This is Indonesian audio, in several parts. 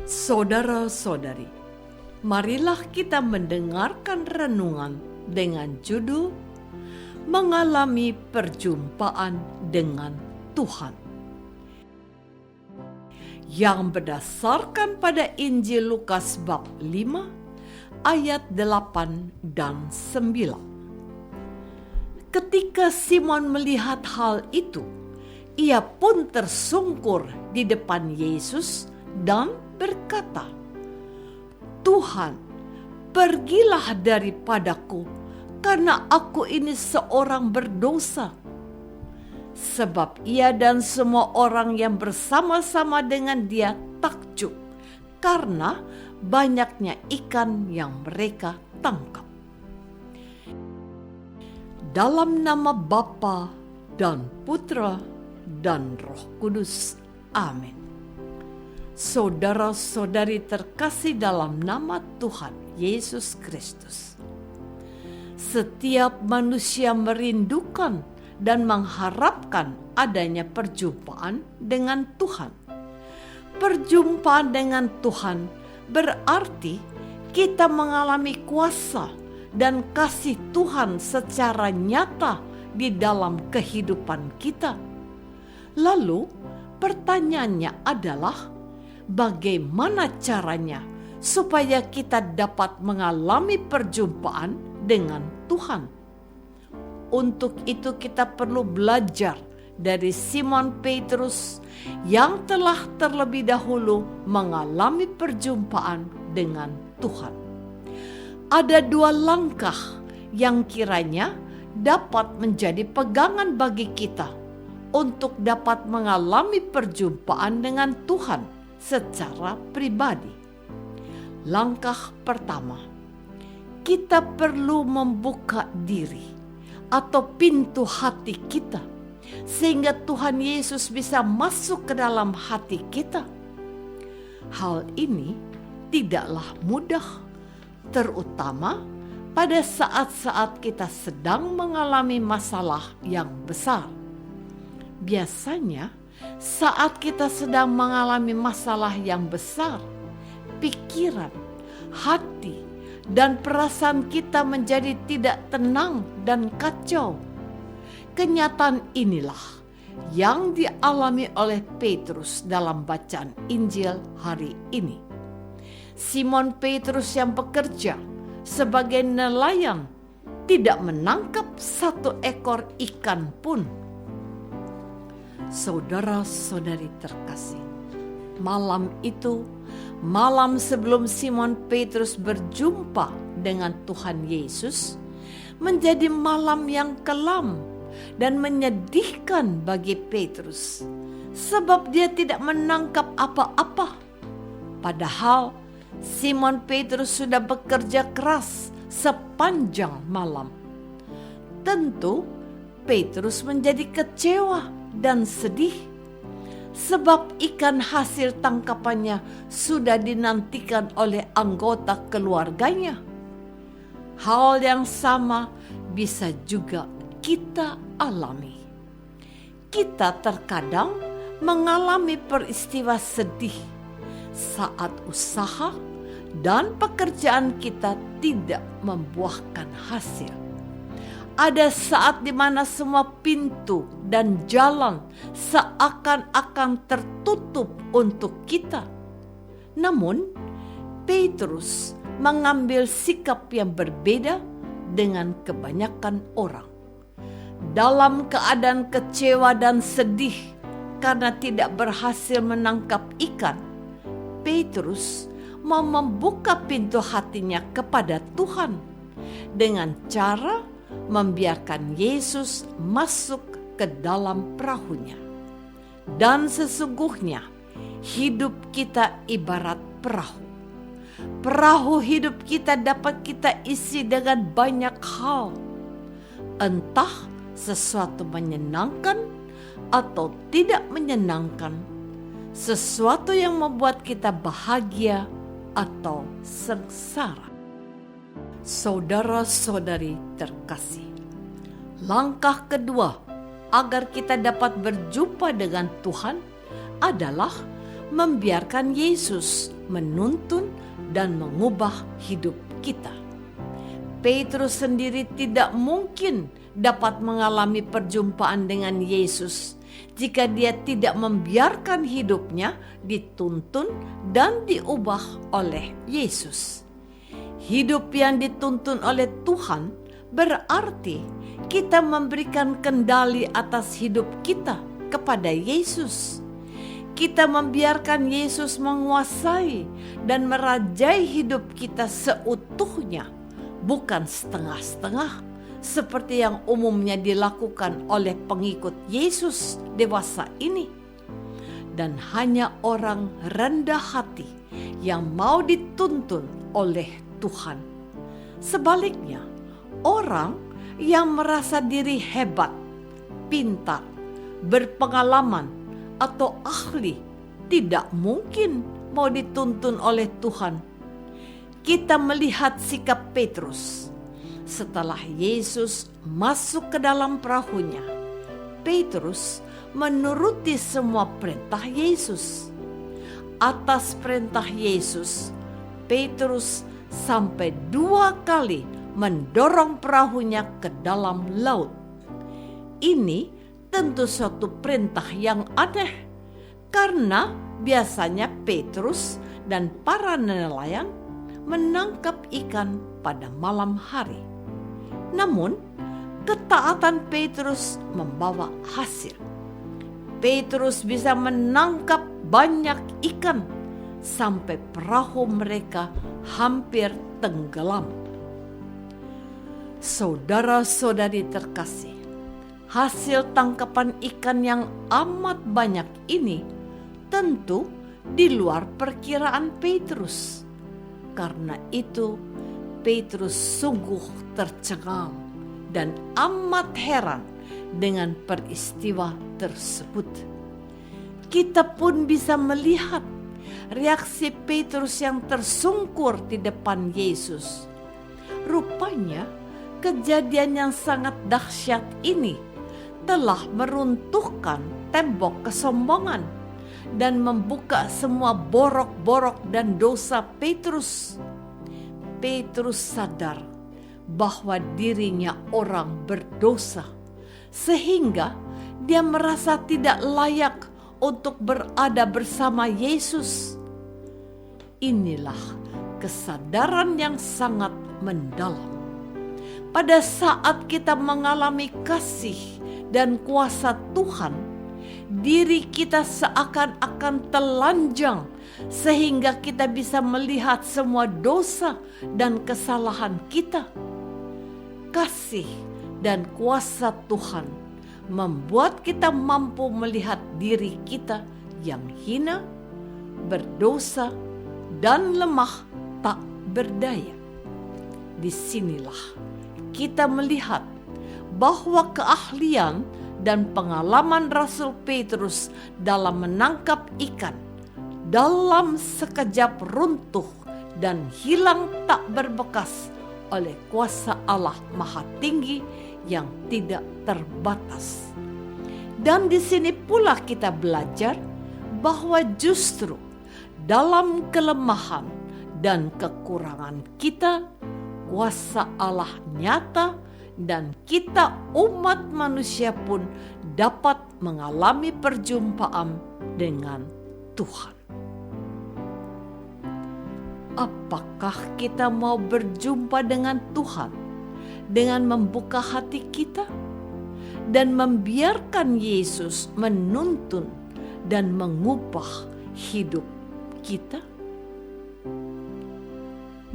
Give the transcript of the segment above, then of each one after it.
Saudara-saudari, marilah kita mendengarkan renungan dengan judul Mengalami Perjumpaan dengan Tuhan, yang berdasarkan pada Injil Lukas bab 5 ayat 8 dan 9. Ketika Simon melihat hal itu, ia pun tersungkur di depan Yesus dan berkata, "Tuhan, pergilah daripadaku, karena aku ini seorang berdosa." Sebab ia dan semua orang yang bersama-sama dengan dia takjub karena banyaknya ikan yang mereka tangkap. Dalam nama Bapa dan Putra dan Roh Kudus. Amin. Saudara-saudari terkasih dalam nama Tuhan Yesus Kristus, setiap manusia merindukan dan mengharapkan adanya perjumpaan dengan Tuhan. Perjumpaan dengan Tuhan berarti kita mengalami kuasa dan kasih Tuhan secara nyata di dalam kehidupan kita. Lalu pertanyaannya adalah, bagaimana caranya supaya kita dapat mengalami perjumpaan dengan Tuhan? Untuk itu kita perlu belajar dari Simon Petrus yang telah terlebih dahulu mengalami perjumpaan dengan Tuhan. Ada dua langkah yang kiranya dapat menjadi pegangan bagi kita untuk dapat mengalami perjumpaan dengan Tuhan secara pribadi. Langkah pertama, kita perlu membuka diri atau pintu hati kita sehingga Tuhan Yesus bisa masuk ke dalam hati kita. Hal ini tidaklah mudah, terutama pada saat-saat kita sedang mengalami masalah yang besar. Biasanya saat kita sedang mengalami masalah yang besar, pikiran, hati, dan perasaan kita menjadi tidak tenang dan kacau. Kenyataan inilah yang dialami oleh Petrus dalam bacaan Injil hari ini. Simon Petrus yang bekerja sebagai nelayan tidak menangkap satu ekor ikan pun. Saudara-saudari terkasih, malam itu, malam sebelum Simon Petrus berjumpa dengan Tuhan Yesus, menjadi malam yang kelam dan menyedihkan bagi Petrus, sebab dia tidak menangkap apa-apa. Padahal Simon Petrus sudah bekerja keras sepanjang malam. Tentu Petrus menjadi kecewa dan sedih, sebab ikan hasil tangkapannya sudah dinantikan oleh anggota keluarganya. Hal yang sama bisa juga kita alami. Kita terkadang mengalami peristiwa sedih saat usaha dan pekerjaan kita tidak membuahkan hasil. Ada saat di mana semua pintu dan jalan seakan-akan tertutup untuk kita. Namun, Petrus mengambil sikap yang berbeda dengan kebanyakan orang. Dalam keadaan kecewa dan sedih karena tidak berhasil menangkap ikan, Petrus mau membuka pintu hatinya kepada Tuhan dengan cara membiarkan Yesus masuk ke dalam perahunya. Dan sesungguhnya hidup kita ibarat perahu. Perahu hidup kita dapat kita isi dengan banyak hal. Entah sesuatu menyenangkan atau tidak menyenangkan, sesuatu yang membuat kita bahagia atau sengsara. Saudara-saudari terkasih, langkah kedua agar kita dapat berjumpa dengan Tuhan adalah membiarkan Yesus menuntun dan mengubah hidup kita. Petrus sendiri tidak mungkin dapat mengalami perjumpaan dengan Yesus jika dia tidak membiarkan hidupnya dituntun dan diubah oleh Yesus. Hidup yang dituntun oleh Tuhan berarti kita memberikan kendali atas hidup kita kepada Yesus. Kita membiarkan Yesus menguasai dan merajai hidup kita seutuhnya, bukan setengah-setengah seperti yang umumnya dilakukan oleh pengikut Yesus dewasa ini. Dan hanya orang rendah hati yang mau dituntun oleh Tuhan. Sebaliknya, orang yang merasa diri hebat, pintar, berpengalaman, atau ahli tidak mungkin mau dituntun oleh Tuhan. Kita melihat sikap Petrus. Setelah Yesus masuk ke dalam perahunya, Petrus menuruti semua perintah Yesus. Atas perintah Yesus, Petrus sampai 2 kali mendorong perahunya ke dalam laut. Ini tentu suatu perintah yang aneh, karena biasanya Petrus dan para nelayan menangkap ikan pada malam hari. Namun, ketaatan Petrus membawa hasil. Petrus bisa menangkap banyak ikan sampai perahu mereka hampir tenggelam. Saudara-saudari terkasih, hasil tangkapan ikan yang amat banyak ini tentu di luar perkiraan Petrus. Karena itu, Petrus sungguh tercengang dan amat heran dengan peristiwa tersebut. Kita pun bisa melihat reaksi Petrus yang tersungkur di depan Yesus. Rupanya, kejadian yang sangat dahsyat ini telah meruntuhkan tembok kesombongan dan membuka semua borok-borok dan dosa Petrus. Petrus sadar bahwa dirinya orang berdosa, sehingga dia merasa tidak layak untuk berada bersama Yesus. Inilah kesadaran yang sangat mendalam. Pada saat kita mengalami kasih dan kuasa Tuhan, diri kita seakan-akan telanjang sehingga kita bisa melihat semua dosa dan kesalahan kita. Kasih dan kuasa Tuhan membuat kita mampu melihat diri kita yang hina, berdosa, dan lemah tak berdaya. Disinilah kita melihat bahwa keahlian dan pengalaman Rasul Petrus dalam menangkap ikan dalam sekejap runtuh dan hilang tak berbekas oleh kuasa Allah Maha Tinggi yang tidak terbatas. Dan di sini pula kita belajar bahwa justru dalam kelemahan dan kekurangan kita, kuasa Allah nyata dan kita umat manusia pun dapat mengalami perjumpaan dengan Tuhan. Apakah kita mau berjumpa dengan Tuhan dengan membuka hati kita dan membiarkan Yesus menuntun dan mengubah hidup kita?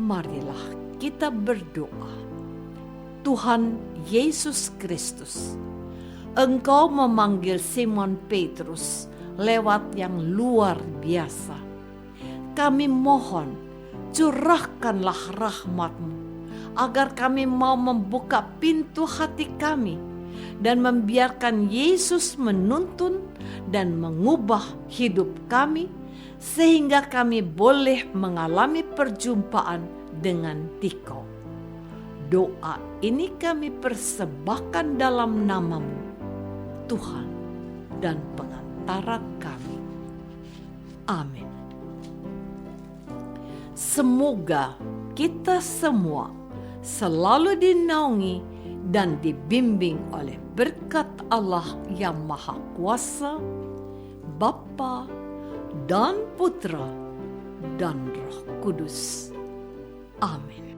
Marilah kita berdoa. Tuhan Yesus Kristus, Engkau memanggil Simon Petrus lewat yang luar biasa. Kami mohon, curahkanlah rahmat-Mu agar kami mau membuka pintu hati kami dan membiarkan Yesus menuntun dan mengubah hidup kami sehingga kami boleh mengalami perjumpaan dengan Dikau. Doa ini kami persembahkan dalam nama-Mu, Tuhan dan pengantara kami. Amin. Semoga kita semua selalu dinaungi dan dibimbing oleh berkat Allah yang Maha Kuasa, Bapa dan Putra dan Roh Kudus. Amin.